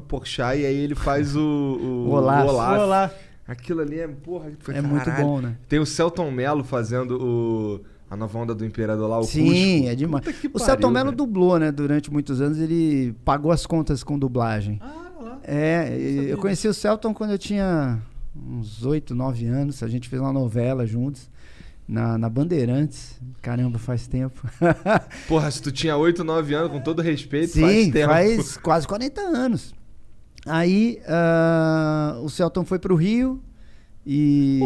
Porchat, e aí ele faz O Olaf. Aquilo ali é, porra, foi É muito bom, né? Tem o Selton Mello fazendo a nova onda do Imperador lá, o Sim, Cusco. é demais. Puta que O Selton pariu, Mello velho. dublou, né? Durante muitos anos ele pagou as contas com dublagem. Lá. Eu conheci o Selton quando eu tinha uns 8, 9 anos. A gente fez uma novela juntos na Bandeirantes. Caramba, faz tempo. Porra, se tu tinha 8, 9 anos, com todo respeito, Sim, faz tempo. faz quase 40 anos. Aí o Selton foi pro Rio e...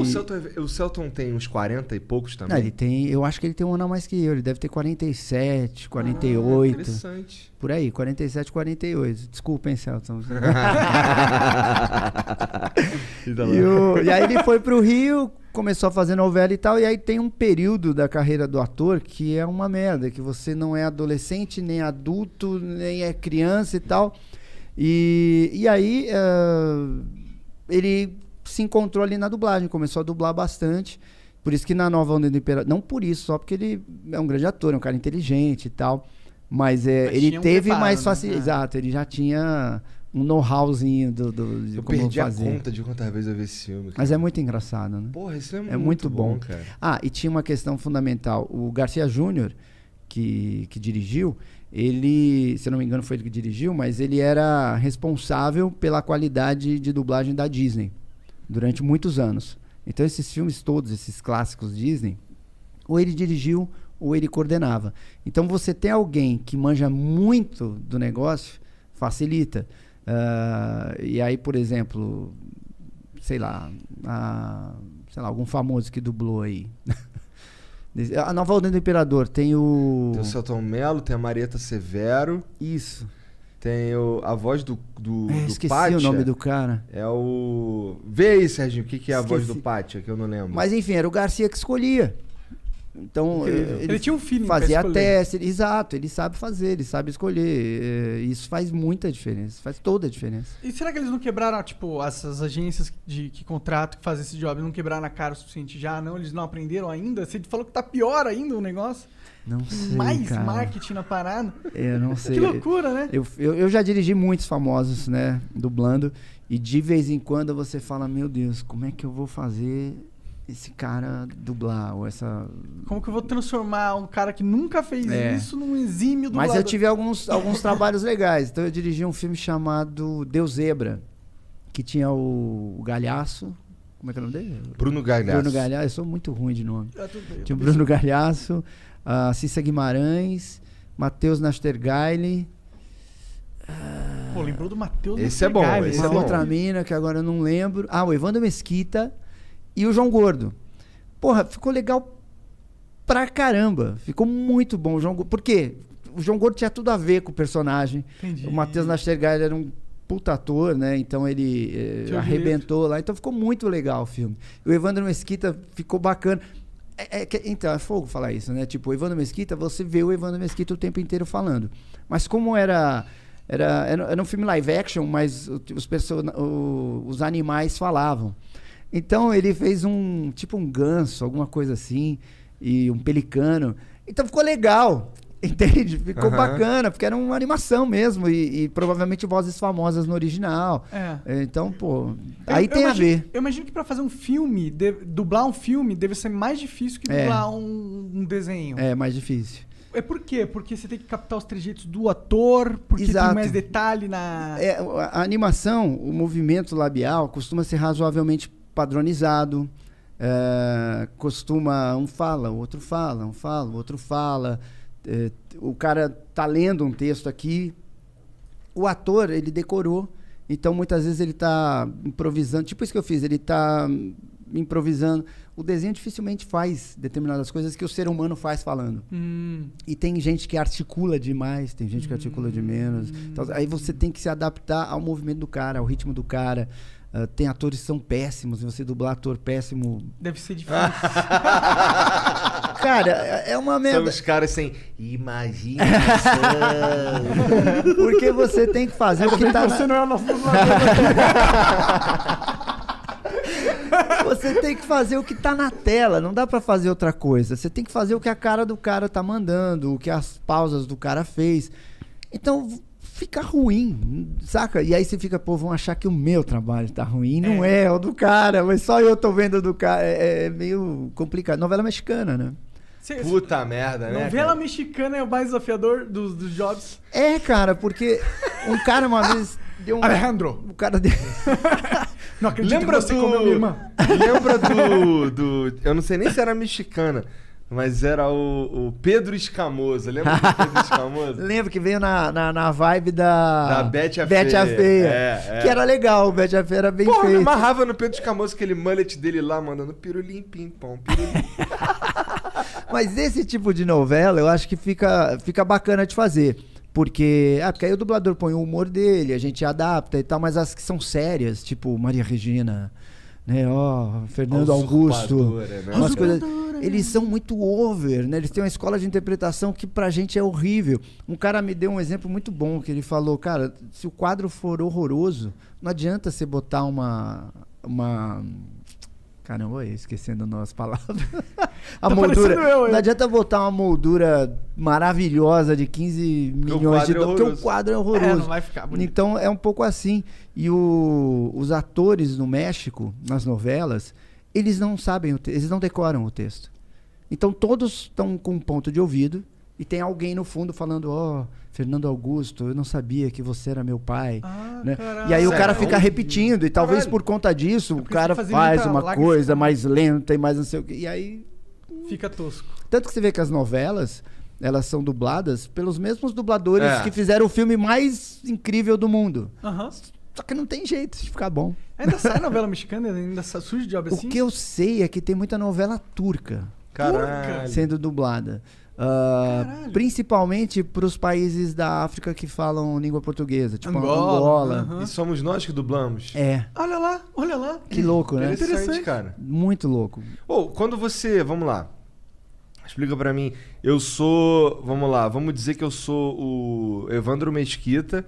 O Selton tem uns 40 e poucos também. Não, ele tem, eu acho que ele tem um ano a mais que eu. Ele deve ter 47, 48. Interessante. Por aí, 47, 48. Desculpa, hein, Selton. E aí ele foi pro Rio, começou a fazer novela e tal, e aí tem um período da carreira do ator que é uma merda, que você não é adolescente, nem adulto, nem é criança e tal. E aí ele se encontrou ali na dublagem, começou a dublar bastante. Por isso que na Nova Onda do Imperador, não por isso, só porque ele é um grande ator, é um cara inteligente e tal, mas ele tinha um teve preparo, mais né? facilidade. Exato, ele já tinha um know-howzinho de Eu como perdi fazer. a conta de quantas vezes eu vi esse filme. Cara. Mas é muito engraçado, né? Porra, isso é É muito bom. cara. Ah, e tinha uma questão fundamental. O Garcia Júnior, que dirigiu, ele, se eu não me engano foi ele que dirigiu, mas ele era responsável pela qualidade de dublagem da Disney durante muitos anos. Então esses filmes todos, esses clássicos Disney, ou ele dirigiu ou ele coordenava. Então você tem alguém que manja muito do negócio, facilita. E aí, por exemplo, sei lá, algum famoso que dublou aí. A Nova Onda do Imperador tem o... Tem o Selton Mello, tem a Marieta Severo, Isso. tem a voz do Esqueci Pátia. o nome do cara. É o... Vê aí, Serginho, o que é a voz Esqueci. do Pátia, que eu não lembro. Mas enfim, era o Garcia que escolhia. Então, Ele tinha um feeling pra fazia escolher. teste. Exato, ele sabe fazer, ele sabe escolher. Isso faz muita diferença, faz toda a diferença. E será que eles não quebraram, tipo, essas agências que contratam, que fazem esse job, não quebraram a cara o suficiente já? Não, eles não aprenderam ainda? Você falou que tá pior ainda o negócio. Não sei, Mais cara. marketing na parada. Eu não sei. Que loucura, né? Eu já dirigi muitos famosos, né, dublando, e de vez em quando você fala, meu Deus, como é que eu vou fazer esse cara dublar, ou essa... Como que eu vou transformar um cara que nunca fez isso num exímio dublador? Mas eu tive alguns trabalhos legais. Então eu dirigi um filme chamado Deus Zebra, que tinha o Galhaço. Como é que é o nome dele? Bruno Galhaço. Bruno Galhaço. Eu sou muito ruim de nome. Ah, tudo bem. Tinha o Bruno Galhaço, a Cissa Guimarães, Matheus Nastergaile. Pô, lembrou do Matheus? Esse é bom, Nastergaile, esse Uma é bom. outra mina que agora eu não lembro. Ah, o Evandro Mesquita e o João Gordo. Porra, ficou legal pra caramba. Ficou muito bom o João Gordo. Por quê? O João Gordo tinha tudo a ver com o personagem. Entendi. O Matheus Nastergaile era um puta ator, né? Então ele arrebentou lá. Então ficou muito legal o filme. O Evandro Mesquita ficou bacana. Então, é fogo falar isso, né? Tipo, o Evandro Mesquita, você vê o Evandro Mesquita o tempo inteiro falando. Mas como era um filme live action, mas os animais falavam. Então ele fez tipo um ganso, alguma coisa assim, e um pelicano. Então ficou legal, entende? Ficou bacana, porque era uma animação mesmo, e provavelmente vozes famosas no original. Então, pô, aí tem a ver. Eu imagino que pra fazer um filme, dublar um filme deve ser mais difícil que dublar um desenho. É mais difícil. É por quê? Porque você tem que captar os trejeitos do ator, porque Exato. tem mais detalhe na... A animação, o movimento labial costuma ser razoavelmente padronizado. Costuma, um fala, o outro fala, um fala, o outro fala. O cara tá lendo um texto aqui, o ator, ele decorou, então muitas vezes ele tá improvisando, tipo isso que eu fiz, ele tá improvisando. O desenho dificilmente faz determinadas coisas que o ser humano faz falando. E tem gente que articula demais, tem gente que articula de menos. Então, aí você tem que se adaptar ao movimento do cara, ao ritmo do cara. Tem atores que são péssimos, e você dublar ator péssimo... Deve ser difícil. Cara, é uma merda. São os caras sem imaginação. Porque você tem que fazer o que tá... Você não é o nosso dublador. Você tem que fazer o que tá na tela, não dá pra fazer outra coisa. Você tem que fazer o que a cara do cara tá mandando, o que as pausas do cara fez. Então, fica ruim, saca? E aí você fica, pô, vão achar que o meu trabalho tá ruim. Não é o do cara, mas só eu tô vendo do cara. É meio complicado. Novela mexicana, né? Puta merda, né? Novela mexicana é o mais desafiador dos jobs. É, cara, porque um cara uma vez deu um... Alejandro! O cara deu... Não acredito Lembra que você comeu minha irmã. Lembra do... Eu não sei nem se era mexicana, mas era o Pedro Escamoso. Lembra do Pedro Escamoso? Lembro que veio na vibe da Betty a Feia. É. Que era legal, o Betty a Feia era bem Porra, me feito. amarrava no Pedro Escamoso, aquele mullet dele lá, mandando pirulim, pim-pom, pirulim. Mas esse tipo de novela, eu acho que fica bacana de fazer. Porque aí o dublador põe o humor dele, a gente adapta e tal, mas as que são sérias, tipo Maria Regina, né, Fernando Augusto, né? umas coisas, eles são muito over, né? Eles têm uma escola de interpretação que pra gente é horrível. Um cara me deu um exemplo muito bom, que ele falou, cara, se o quadro for horroroso, não adianta você botar uma Caramba, esquecendo as palavras. A moldura. Não adianta botar uma moldura maravilhosa de 15 milhões de dólares, porque o quadro é horroroso. Não vai ficar bonito. Então é um pouco assim. E os atores no México, nas novelas, eles não sabem, eles não decoram o texto. Então todos estão com um ponto de ouvido e tem alguém no fundo falando, Fernando Augusto, eu não sabia que você era meu pai. Né? E aí o cara fica repetindo, e talvez por conta disso o cara faz uma coisa mais lenta e mais não sei o que. E aí... Fica tosco. Tanto que você vê que as novelas, elas são dubladas pelos mesmos dubladores que fizeram o filme mais incrível do mundo. Só que não tem jeito de ficar bom. Ainda sai novela mexicana? Ainda surge de obra assim? O que eu sei é que tem muita novela turca. Caralho. Sendo dublada. Principalmente para os países da África que falam língua portuguesa, tipo Angola. E somos nós que dublamos. Olha lá. Que louco, né? Interessante, cara. Muito louco. Quando você... Vamos lá. Explica pra mim. Eu sou... Vamos lá. Vamos dizer que eu sou o Evandro Mesquita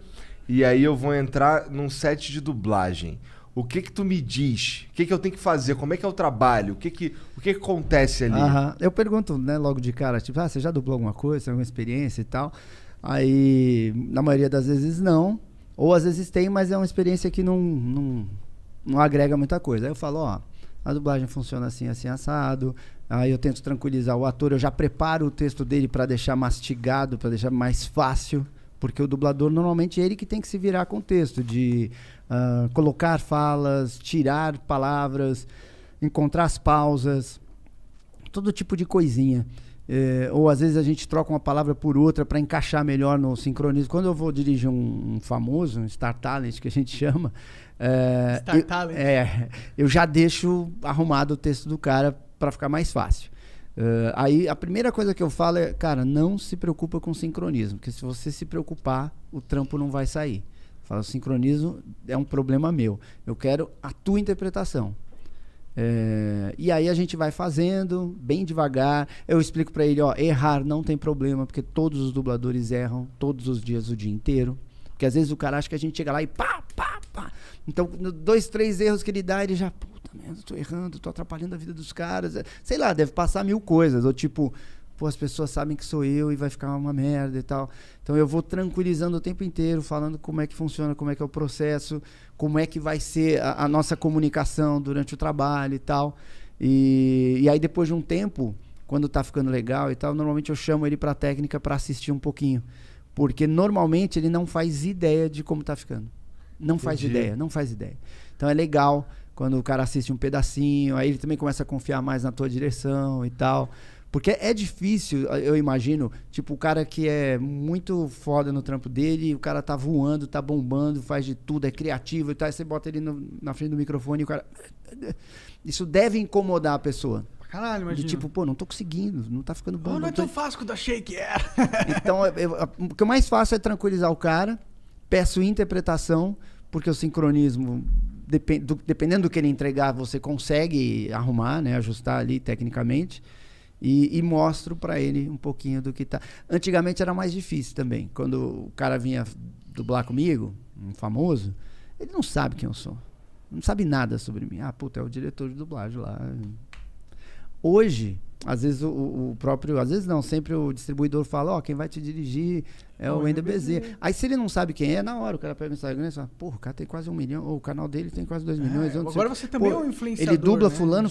e aí eu vou entrar num set de dublagem. O que tu me diz? O que eu tenho que fazer? Como é que é o trabalho? O que acontece ali? Eu pergunto, né, logo de cara, tipo, você já dublou alguma coisa, alguma experiência e tal? Aí, na maioria das vezes, não. Ou às vezes tem, mas é uma experiência que não agrega muita coisa. Aí eu falo, a dublagem funciona assim, assim, assado. Aí eu tento tranquilizar o ator, eu já preparo o texto dele para deixar mastigado, para deixar mais fácil. Porque o dublador, normalmente, é ele que tem que se virar com o texto, de colocar falas, tirar palavras, encontrar as pausas, todo tipo de coisinha. Ou, às vezes, a gente troca uma palavra por outra para encaixar melhor no sincronismo. Quando eu vou dirigir um famoso, um Star Talent, que a gente chama, eu já deixo arrumado o texto do cara para ficar mais fácil. Aí a primeira coisa que eu falo é, cara, não se preocupa com sincronismo, porque se você se preocupar, o trampo não vai sair. Fala, o sincronismo é um problema meu. Eu quero a tua interpretação. E aí a gente vai fazendo bem devagar. Eu explico pra ele, errar não tem problema, porque todos os dubladores erram todos os dias, o dia inteiro. Porque às vezes o cara acha que a gente chega lá e pá. Então, 2, 3 erros que ele dá, ele já, puta merda, tô errando, tô atrapalhando a vida dos caras. Sei lá, deve passar 1000 coisas. Ou tipo, as pessoas sabem que sou eu e vai ficar uma merda e tal. Então eu vou tranquilizando o tempo inteiro, falando como é que funciona, como é que é o processo, como é que vai ser a nossa comunicação durante o trabalho e tal. E aí depois de um tempo, quando tá ficando legal e tal, normalmente eu chamo ele pra técnica pra assistir um pouquinho. Porque normalmente ele não faz ideia de como tá ficando. Não faz ideia. Então é legal quando o cara assiste um pedacinho, aí ele também começa a confiar mais na tua direção e tal. Porque é difícil, eu imagino, tipo, o cara que é muito foda no trampo dele, o cara tá voando, tá bombando, faz de tudo, é criativo e tal, aí você bota ele na frente do microfone e o cara... Isso deve incomodar a pessoa. Caralho, imagina. De tipo, não tô conseguindo, não tá ficando bom. Não é tão fácil quanto achei que era. Então, o que eu mais faço é tranquilizar o cara, peço interpretação, porque o sincronismo, dependendo do que ele entregar, você consegue arrumar, né, ajustar ali tecnicamente, e mostro pra ele um pouquinho do que tá. Antigamente era mais difícil também. Quando o cara vinha dublar comigo, um famoso, ele não sabe quem eu sou. Não sabe nada sobre mim. É o diretor de dublagem lá. Hoje, às vezes o próprio... Às vezes não, sempre o distribuidor fala, ó, quem vai te dirigir é o Wendel Bezerra. Aí se ele não sabe quem é, na hora o cara pega no Instagram e fala, porra, o cara tem quase 1 milhão, ou o canal dele tem quase 2 milhões. Agora você também é um influenciador, ele dubla né? fulano,